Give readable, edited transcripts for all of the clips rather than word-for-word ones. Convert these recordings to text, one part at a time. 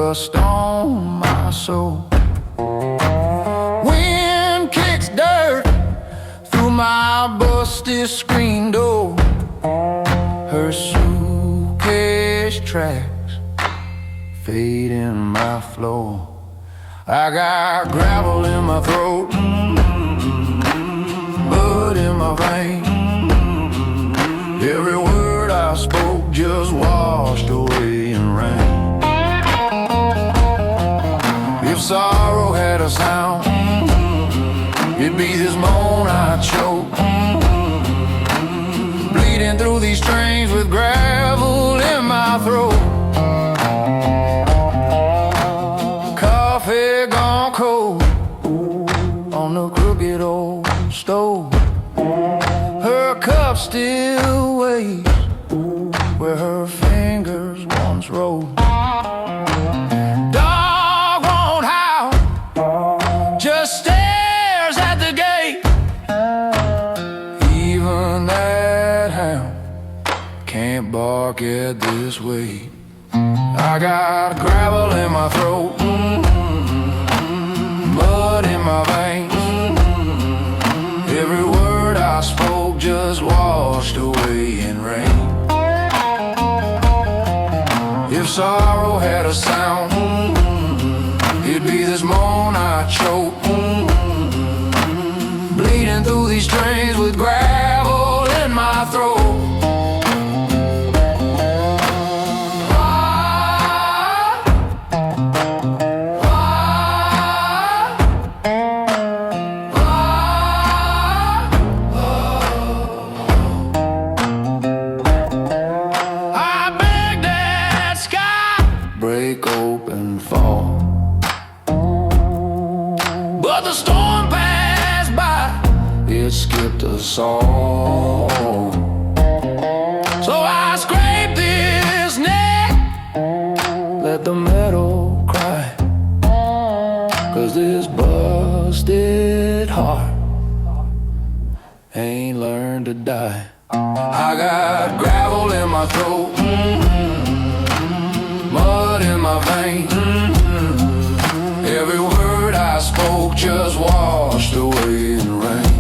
rust on my soul. Wind kicks dirt through my busted screen door. Her suitcase tracks fade in my floor. I got gravel in my throat, blood in my veins. Every word I spoke just washed away in rain. If sorrow had a sound, it'd be this moan I choke, bleeding through these strings with gravel in my throat. Coffee gone cold on the crooked old stove. Her cup still weighs where her fingers once rolled. Dog won't howl, just stares at the gate. Even that hound can't bark at this weight. I got gravel in my throat, mud in my veins. Every word I spoke just washed away in rain. If sorrow had a sound, it'd be this moan I choke, bleeding through these strings with gravel in my throat. Break open, fall, but the storm passed by, it skipped us all. So I scraped this neck, let the metal cry, 'cause this busted heart ain't learned to die. I got gravel in my throat, mud in my veins. Every word I spoke just washed away in rain.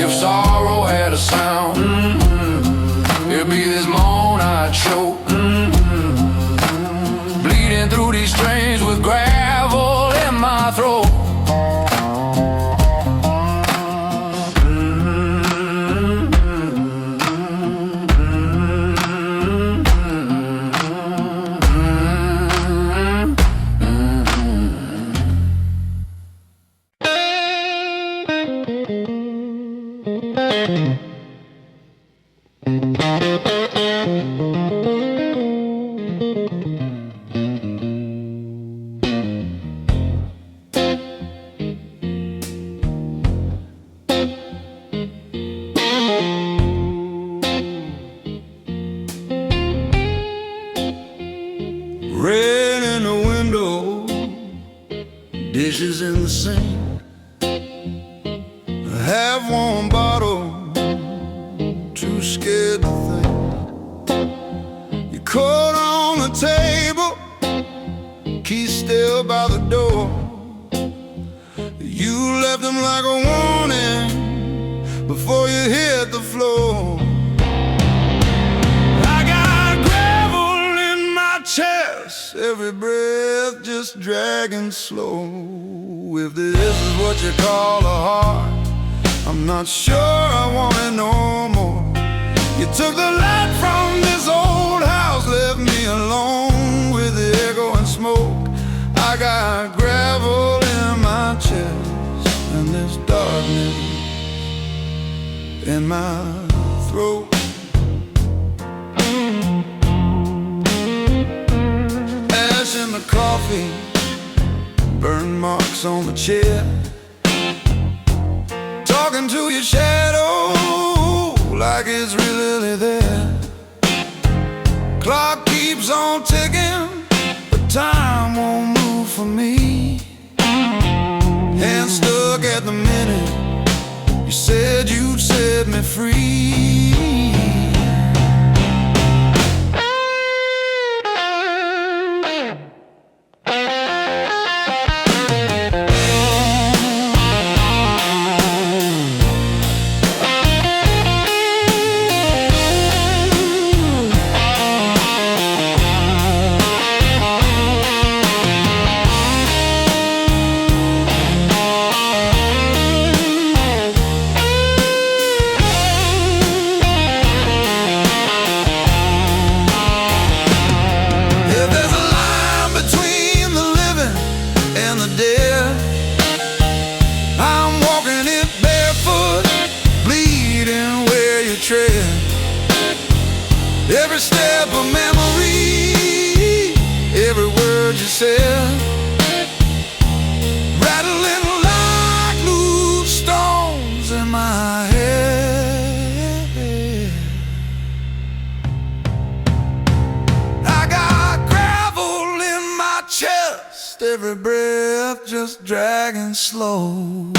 If sorrow had a sound, it'd be this moan I choke, bleeding through these strings with gravel in my throat. Rain in the window, dishes in the sink, a half-warm bottle, too scared to think. Your coat on the table, key still by the door. You left them like a warning before you hit the floor. I got gravel in my chest, every breath just dragging slow. If this is what you call a heart, I'm not sure I want it no more. You took the light from this old house, left me alone with the echo and smoke. I got gravel in my chest and this darkness in my throat. Ash in the coffee, burn marks on the chair, talking to your shadow like it's really there. Clock keeps on ticking, but time won't move for me. Hands stuck at the minute, you said you'd set me free. every breath just dragging slow.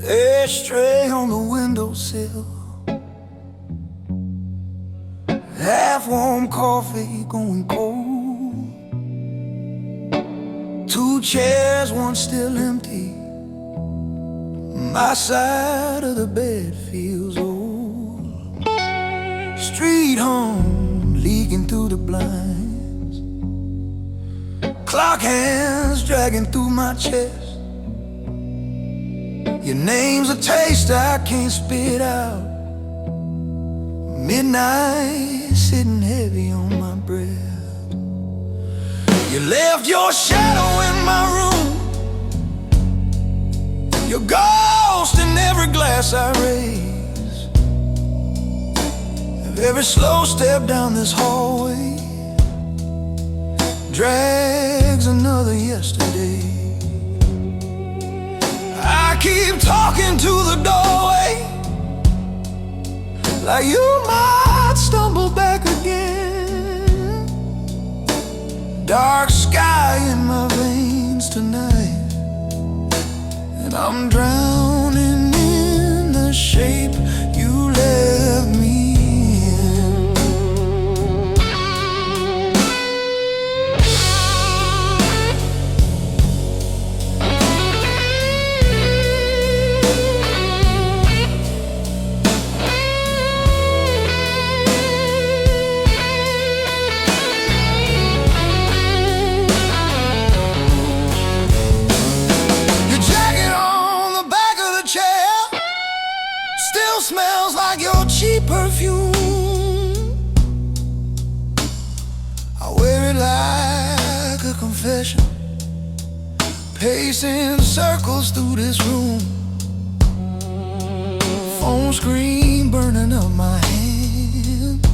Ashtray on the windowsill, half-warm coffee going cold. Two chairs, one still empty. My side of the bed feels old. Street hum leaking through the blinds. Clock hands dragging through my chest. Your name's a taste I can't spit out. Midnight sitting heavy on my breath. You left your shadow in my room, your ghost in every glass I raise. Every slow step down this hallway drags another yesterday. I keep talking to the doorway, like you might stumble back again. Dark sky in my veins tonight, and I'm drowning in the shape you left me in. Smells like your cheap perfume. I wear it like a confession, pacing circles through this room. Phone screen burning up my hand,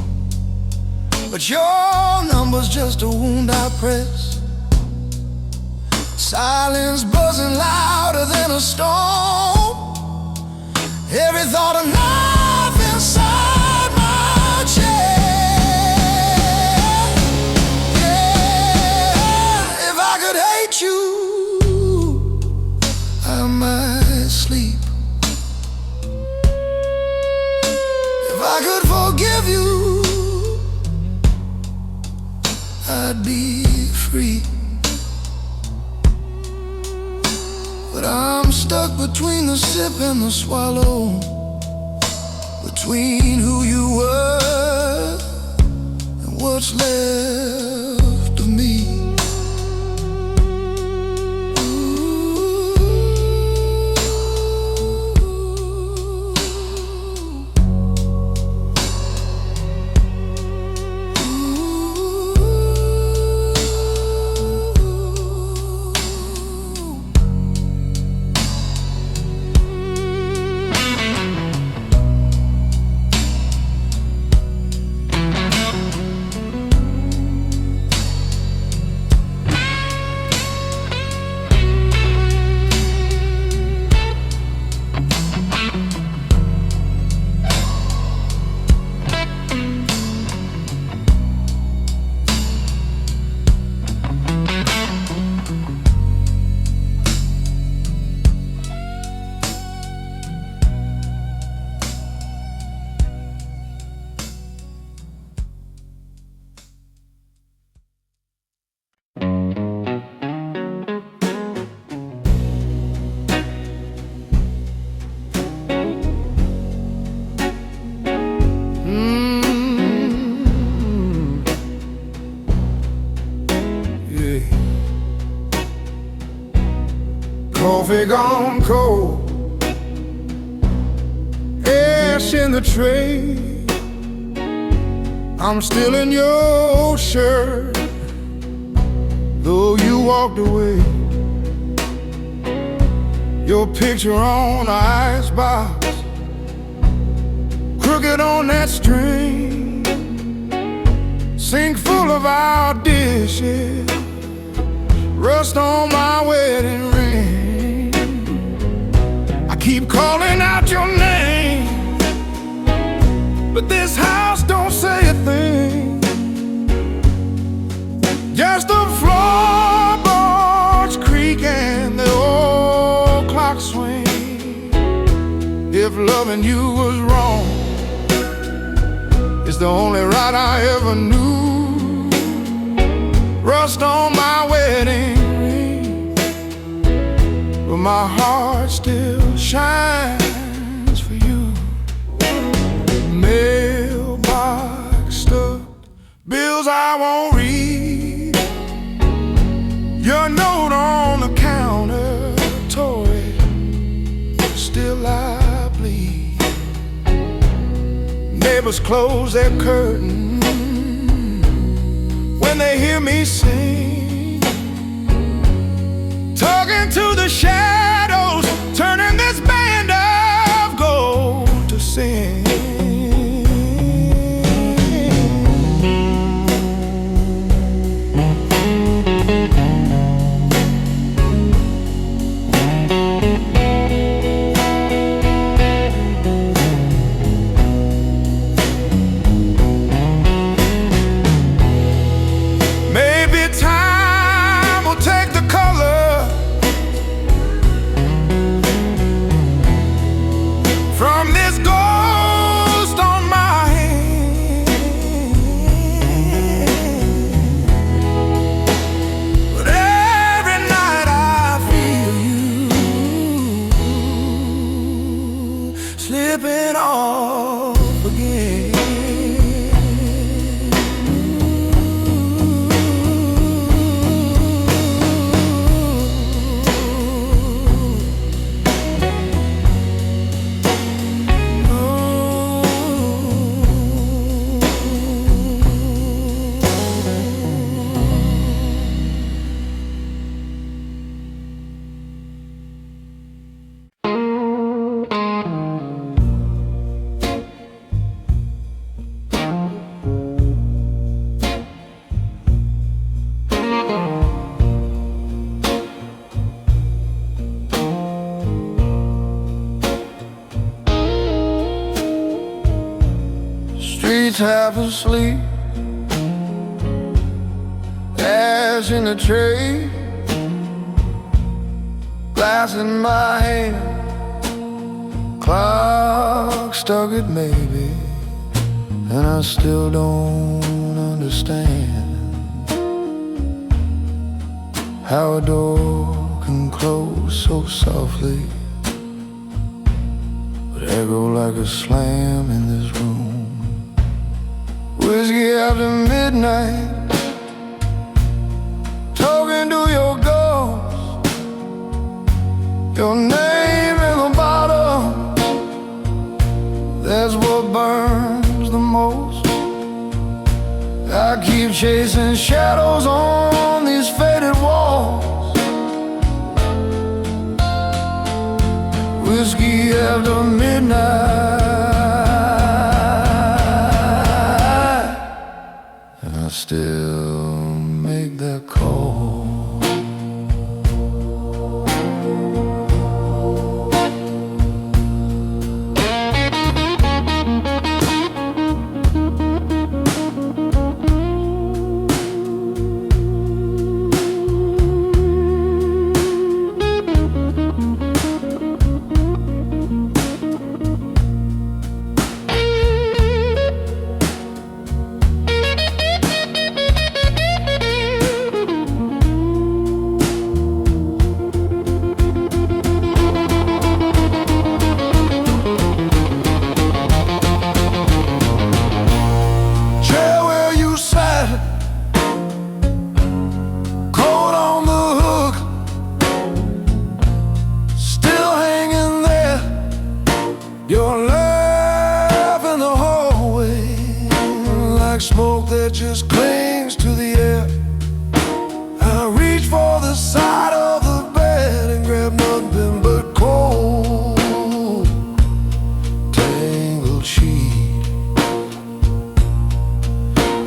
but your number's just a wound I press. Silence buzzing louder than a storm. Every thought a knife inside my chest. Yeah, if I could hate you, I might sleep. If I could forgive you, I'd be free. But I'm stuck between the sip and the swallow, between who you were and what's left of me. coffee gone cold, ash in the tray. I'm still in your shirt, though you walked away. Your picture on the icebox, crooked on that string, sink full of our dishes, rust on my wedding ring. I keep calling out your name, but this house don't say a thing. Just the floorboards creak and the old clock swing. If loving you was wrong, it's the only right I ever knew. Rust on my wedding ring, but my heart still shines for you. Mailbox stuffed, bills I won't read, your note on the counter, toy, still I bleed. Neighbors close their curtains when they hear me sing, talking to the shadows, turning this band of gold to sing. Slipping off again. Streets half asleep, ash in the tray, glass in my hand, clock stuck at maybe, and I still don't understand how a door can close so softly but echo like a slam in this room. Whiskey after midnight, talking to your ghost, your name in the bottle, that's what burns the most. I keep chasing shadows on these faded walls. Whiskey after midnight, I still make that call. that just clings to the air. I reach for the side of the bed and grab nothing but cold, tangled sheet.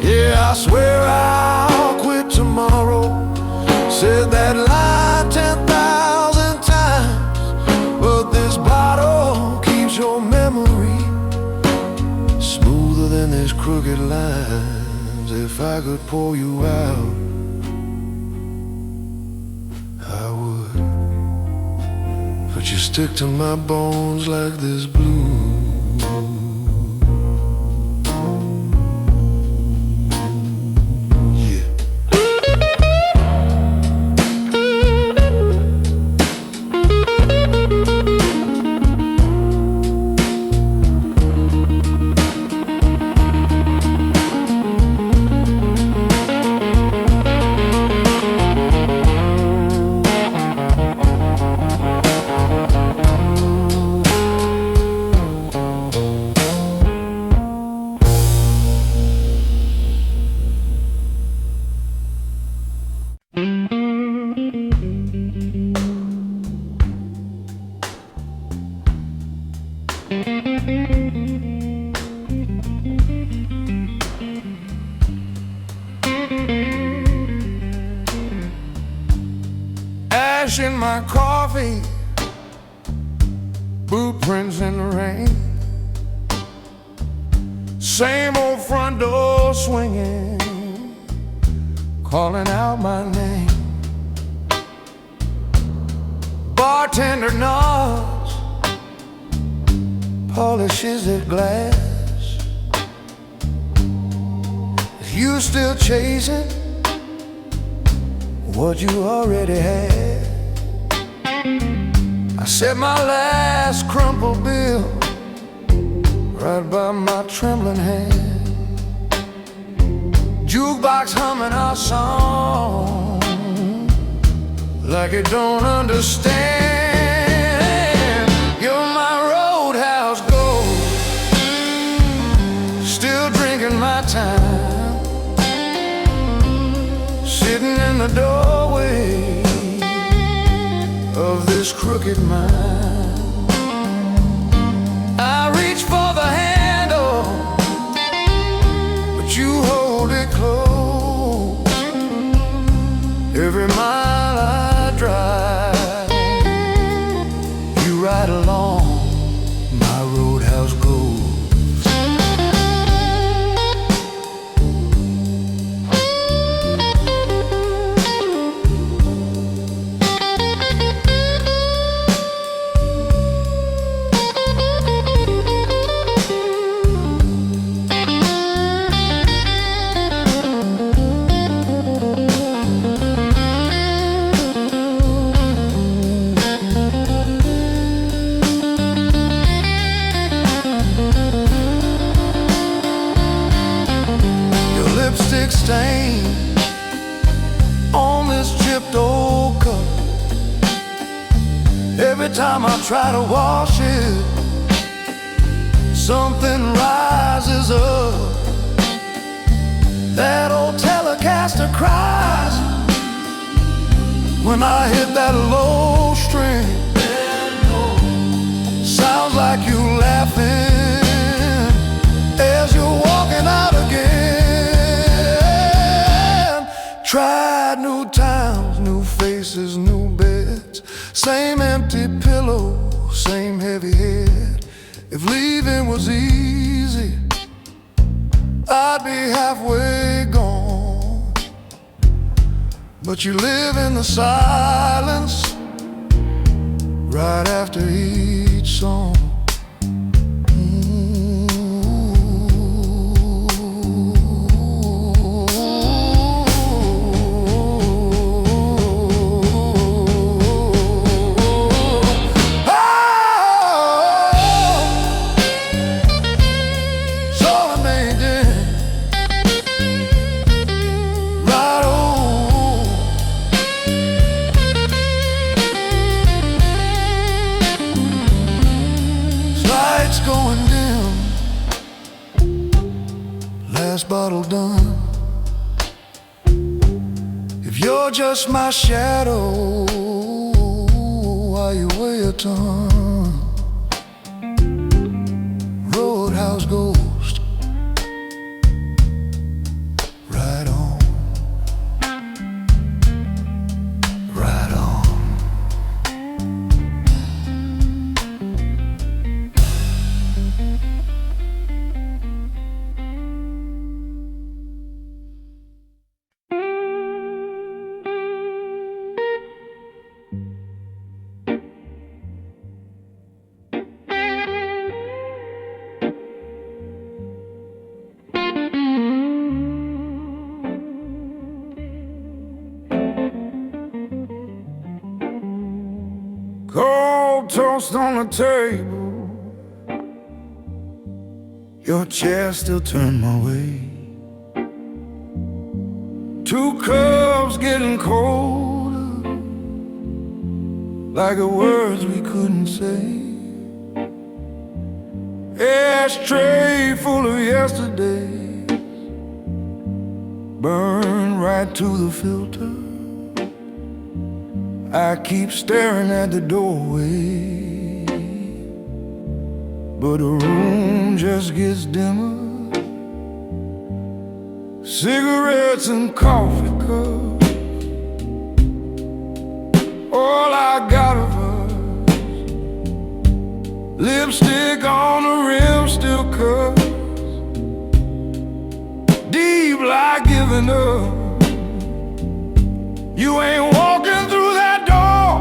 Yeah, I swear I'll quit tomorrow. Said that line 10,000 times, but this bottle keeps your memory smoother than this crooked lines. If I could pour you out, I would, but you stick to my bones like this blue. Ash in my coffee, boot prints in the rain, same old front door swinging, calling out my name. Bartender nods, polishes their glass. You still chasing what you already had. I set my last crumpled bill right by my trembling hand. Jukebox humming our song like it don't understand. You're my roadhouse gold, still drinking my time, sitting in the doorway of this crooked mind. I reach for the handle, but you hold it close. Every mile I drive, you ride along my roadhouse gold. Lipstick stain on this chipped old cup. Every time I try to wash it, something rises up. That old Telecaster cries when I hit that low string. Sounds like you laughing as you're walking out again. Tried new towns, new faces, new beds, same empty pillow, same heavy head. If leaving was easy, I'd be halfway gone. But you live in the silence right after each song. Going dim, last bottle done. You're just my shadow while you wear your tongue. Roadhouse ghost, right on, right on. Cold toast on the table, your chair still turned my way. 2 cups getting colder, like the words we couldn't say. Ashtray full of yesterdays, burned right to the filter. I keep staring at the doorway, but the room just gets dimmer. Cigarettes and coffee cups, all I got of us. Lipstick on the rim still cuts, deep like giving up. You ain't walking through that door,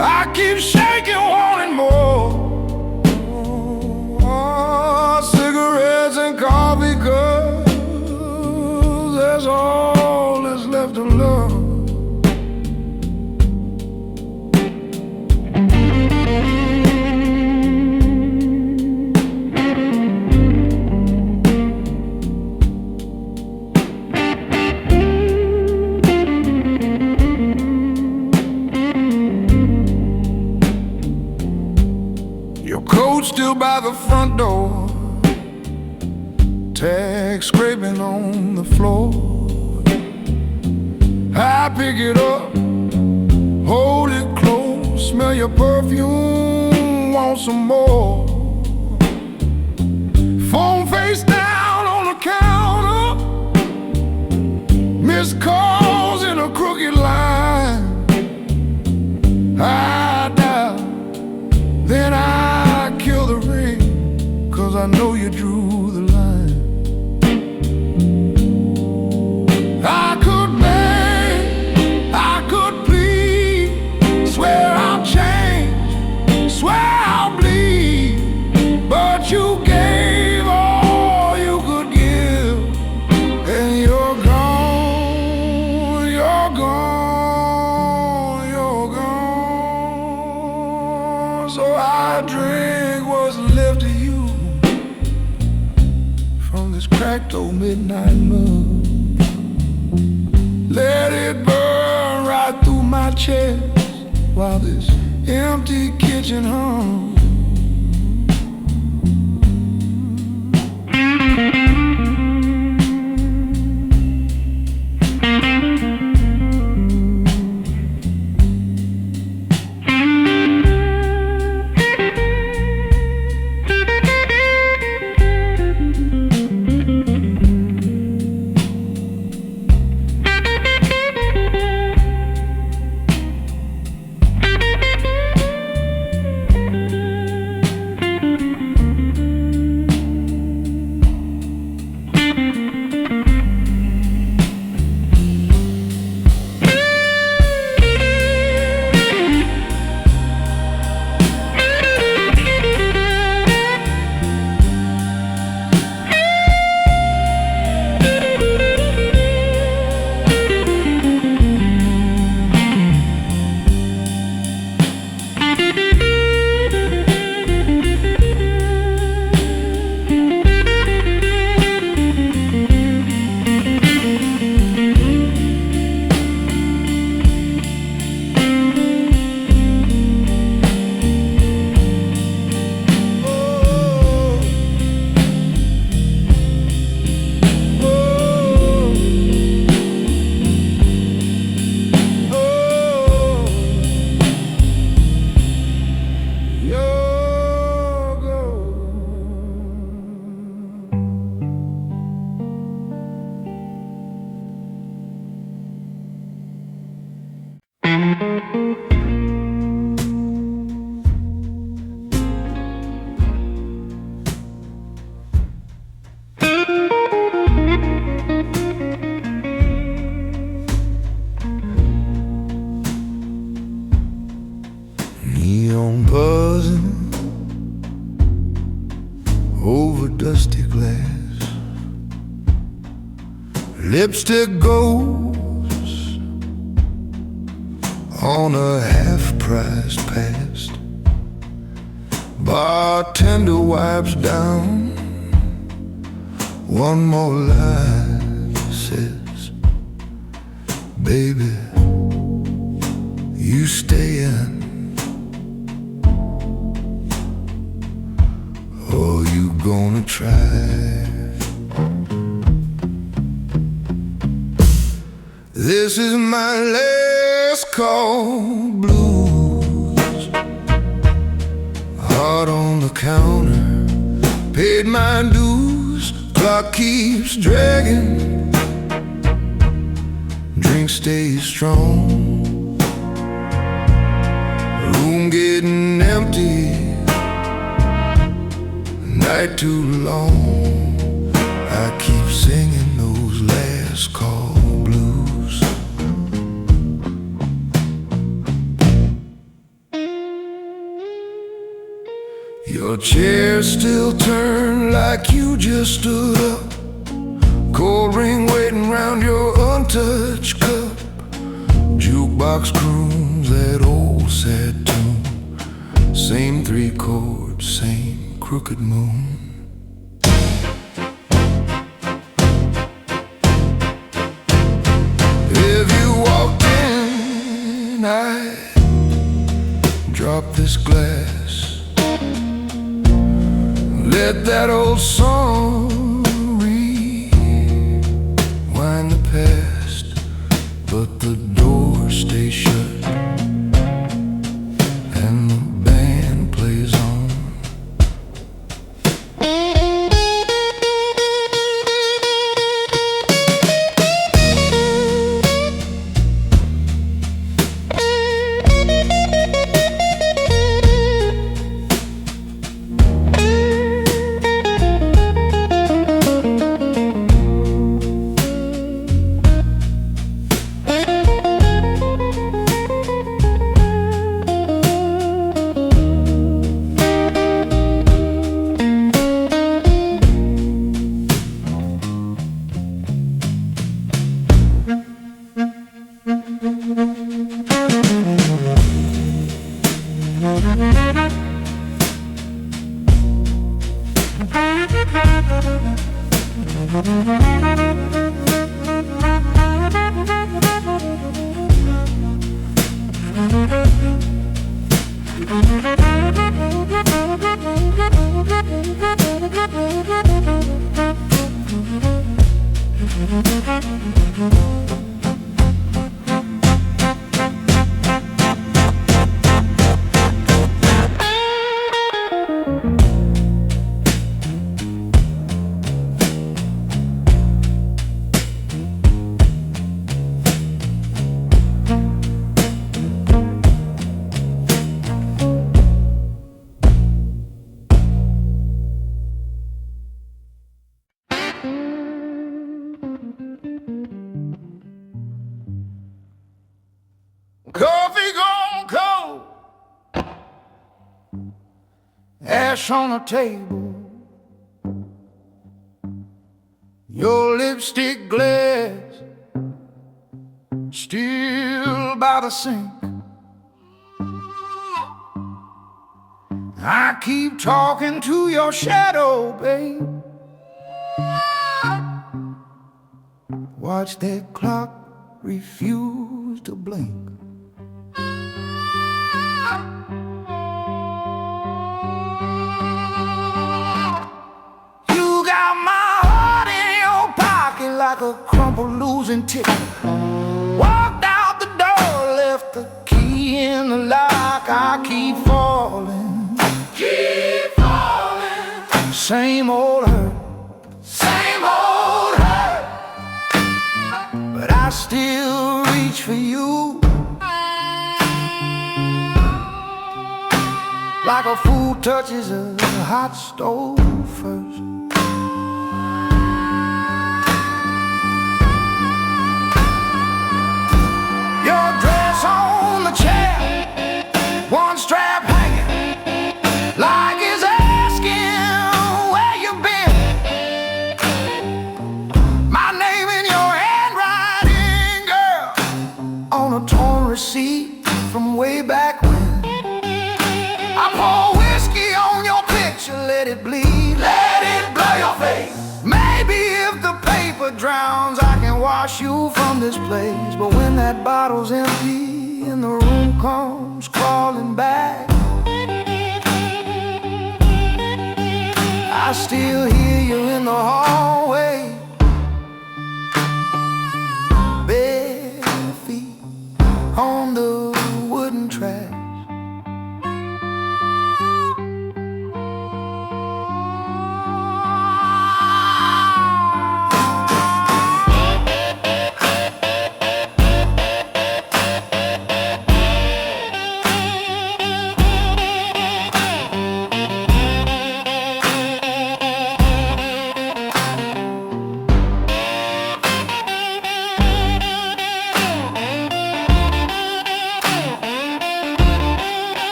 I keep shaking, wanting more. Oh, cigarettes and coffee cups, that's all that's left of love. Still by the front door, tag scraping on the floor. I pick it up, hold it close, smell your perfume, want some more. Phone face down on the counter, missed calls in a crooked line. I dial, then I kill the ring, 'cause I know you drew the line. I could beg, I could plead, swear I'll change, swear I'll bleed, but you gave all you could give, and you're gone, you're gone, you're gone. So I drink what's left of you from this cracked old midnight mug. Let it burn right through my chest while this empty kitchen hums. phone buzzing over dusty glass. Lipstick goes on a half-price past. Bartender wipes down one more lie, says, baby, you stayin', or you gonna try? This is my last call, blues. Heart on the counter, paid my dues. Clock keeps dragging, drink stays strong. Room getting empty, night too long. I keep singing those last call blues. Your chair still turned like you just stood up. Cold ring waiting round your untouched cup. Jukebox croons that old sad tune. Same three chords, same crooked moon. If you walked in, I'd drop this glass. Let that old song rewind the past, but the door stays shut and the band plays on. Coffee gone cold, ash on the table, your lipstick glass still by the sink. I keep talking to your shadow, babe. Watch that clock refuse to blink. Like a crumpled losing ticket. Walked out the door, left the key in the lock. I keep falling, same old hurt, same old hurt. But I still reach for you, like a fool touches a hot stove first. Your dress on the chair, one strap hanging receipt from way back when. I pour whiskey on your picture, let it bleed, let it blow your face. Maybe if the paper drowns, I can wash you from this place. But when that bottle's empty and the room comes crawling back, I still hear you in the hallway, bare feet on the wooden track.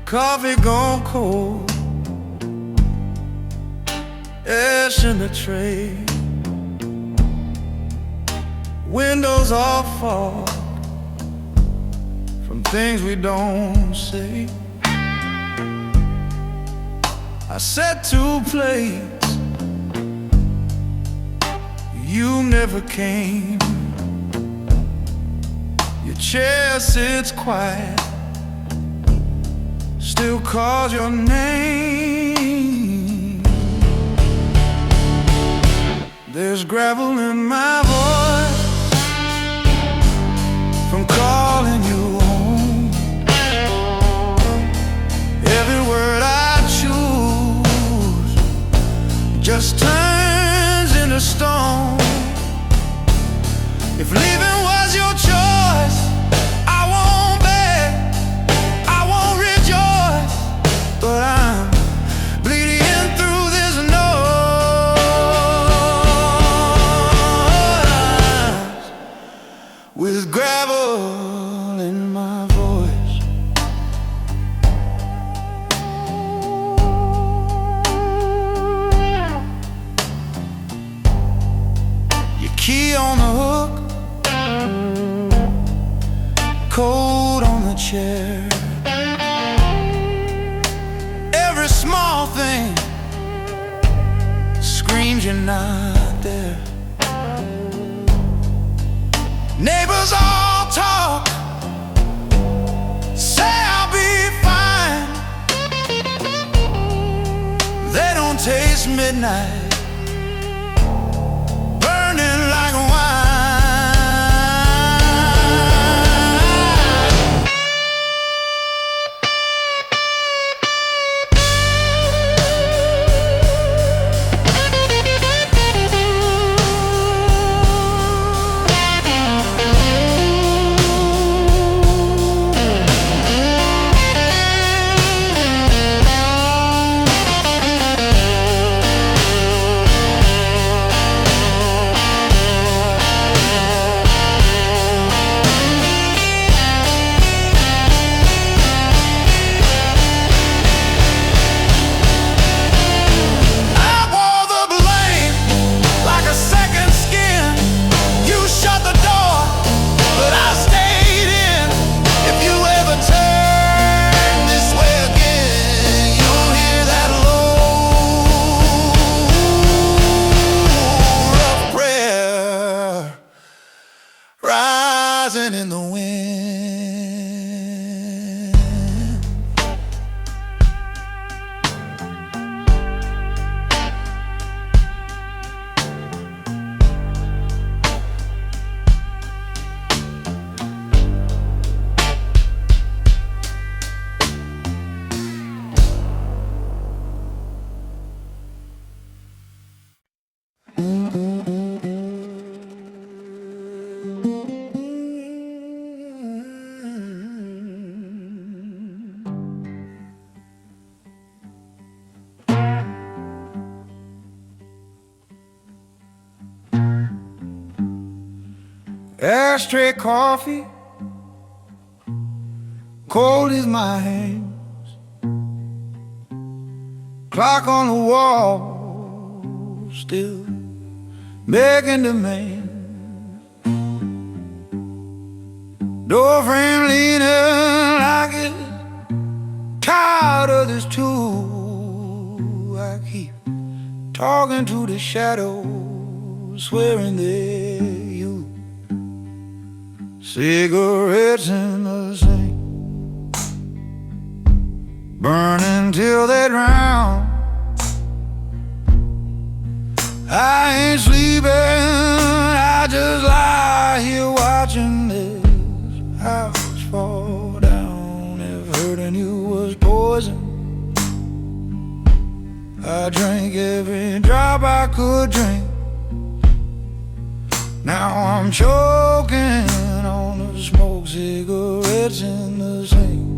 Coffee gone cold, ash in the tray, windows all fog from things we don't say. I set 2 plates, you never came. Your chair sits quiet, still calls your name. There's gravel in my voice from calling you home. Every word I choose just turns into stone. If leaving was your choice, I won't beg, I won't rejoice, but I'm bleeding through this noise with gravel in my voice. Your key on the hook, cold on the chair. Every small thing screams you're not there. Neighbors all talk, say I'll be fine. They don't taste midnight burning like wine. rising in the wind. Ashtray coffee, cold as my hands. Clock on the wall, still making demands. Door frame leaning like it's tired of this too. I keep talking to the shadows, swearing they're you. Cigarettes in the sink, burning till they drown. I ain't sleeping, I just lie here watching this house fall down. If hurting you was poison, I drank every drop I could drink. Now I'm choking on the smoke, cigarettes in the sink.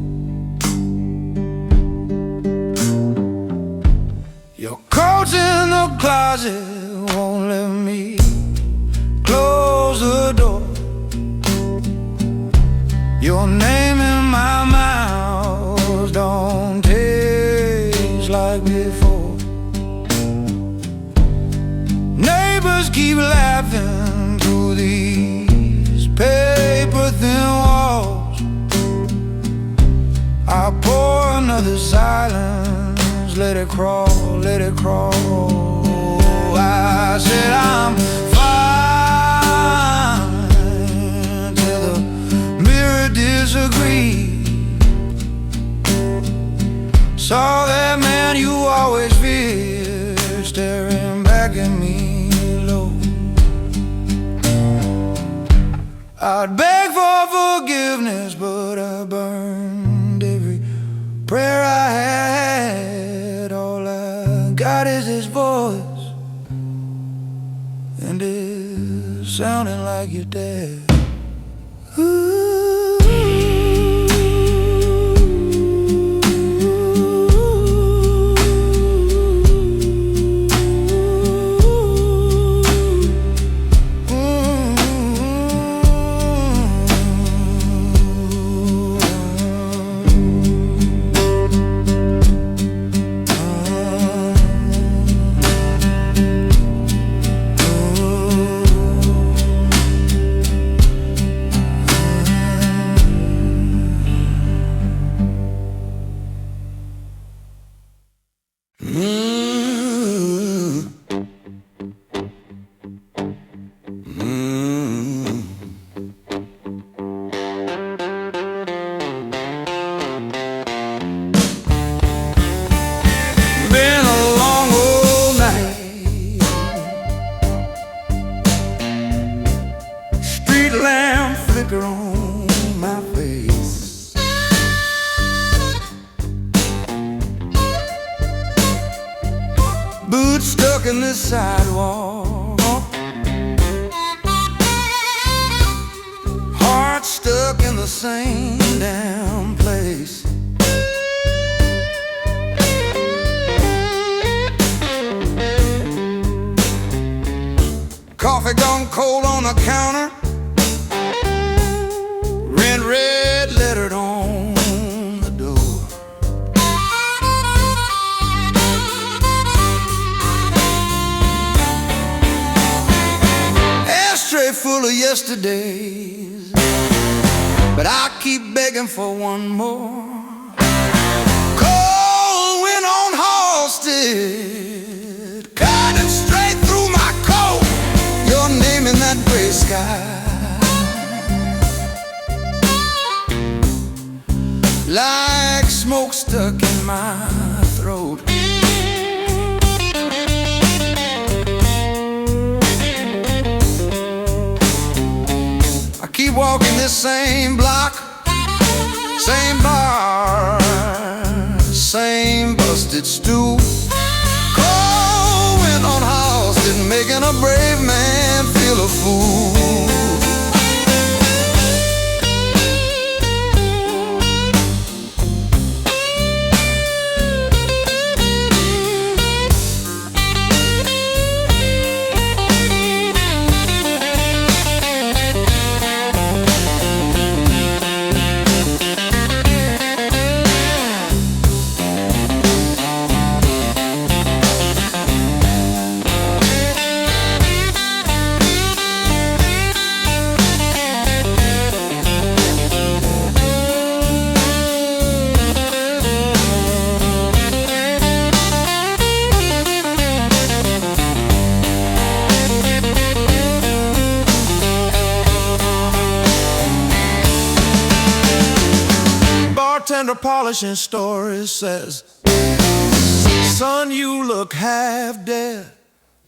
Your coat's in the closet, won't let me close the door. Your name in my mouth don't taste like before. Neighbors keep laughing through these paper-thin walls. I pour another silence, let it crawl, let it crawl. I said I'm fine till the mirror disagreed. Saw that man you always feared staring back at me low. I'd beg for forgiveness, but I burned every prayer I had. All I got is this voice, and it's sounding like your dad. Ooh. On my face, boots stuck in the sidewalk, heart stuck in the same damn place. Coffee gone cold on the counter, red lettered on the door. Ashtray full of yesterdays, but I keep begging for one more. Cold wind on Halstead, cutting straight through my coat. Your name in that gray sky. like smoke stuck in my throat. I keep walking this same block, same bar, same busted stool. Cold wind on house didn't making a brave man feel a fool. Bartender polishing stories says, son, you look half dead.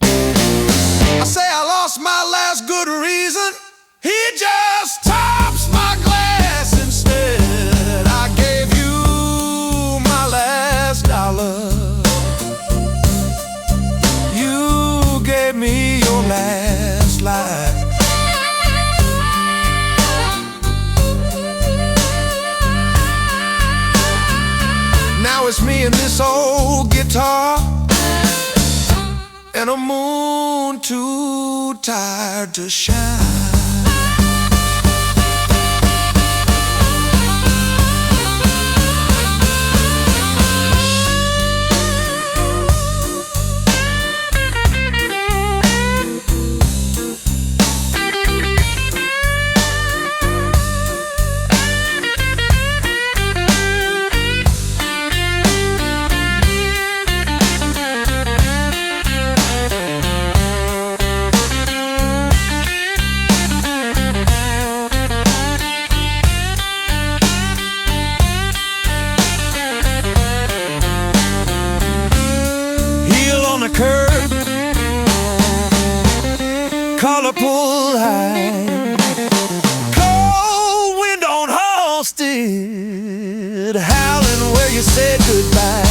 I say I lost my last good reason. He just tops my glass instead. I gave you my last dollar. You gave me your last life. Now it's me and this old guitar, and a moon too tired to shine. Curb, collar pulled high, cold wind on Halstead, howling where you said goodbye.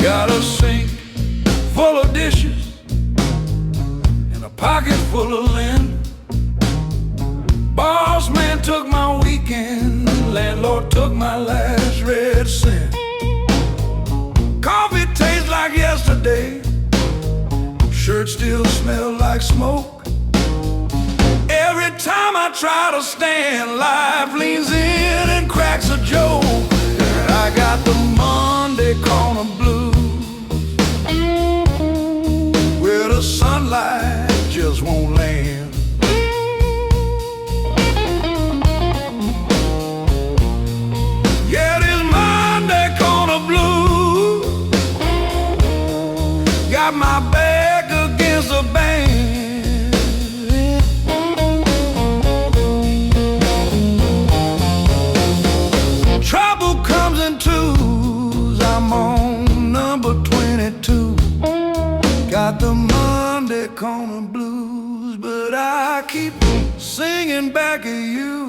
Got a sink full of dishes and a pocket full of lint. Boss man took my weekend, landlord took my last red cent. Coffee tastes like yesterday, shirt still smell like smoke. Every time I try to stand, life leans in and cracks a joke. I got the Monday corner blues, where the sunlight just won't land. Yeah, this Monday corner blues got my back against the band. thinking back of you.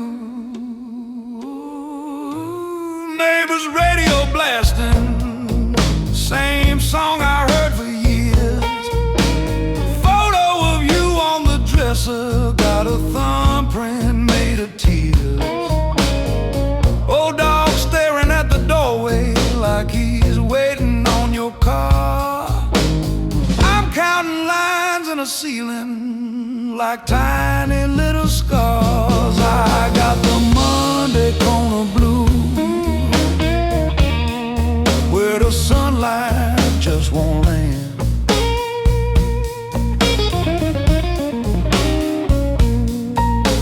Neighbor's radio blasting, same song I heard for years. Photo of you on the dresser, got a thumbprint made of tears. Old dog staring at the doorway like he's waiting on your car. I'm counting lines in the ceiling like tiny little scars. I got the Monday corner blues, where the sunlight just won't land.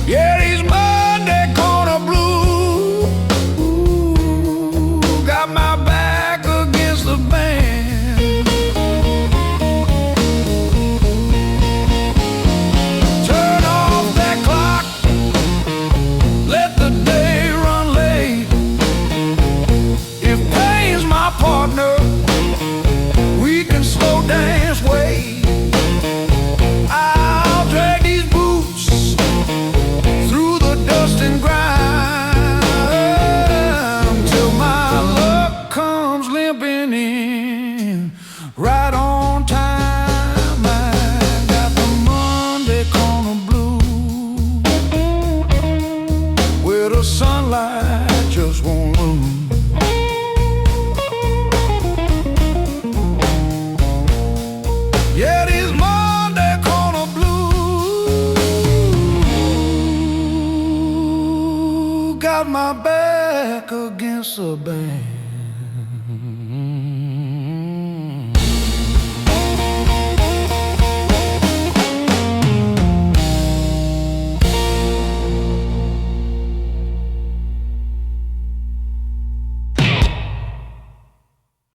Yeah, these Monday corner blues got my back against the band. Turn off that clock, let the day run late. If pain's my partner, we can slow dance, wait. I'll drag these boots through the dust and grime till my luck comes limping in right on time. I got the Monday corner blues, where the sunlight just won't lose. Yeah, these Monday corner blues got my back against the band.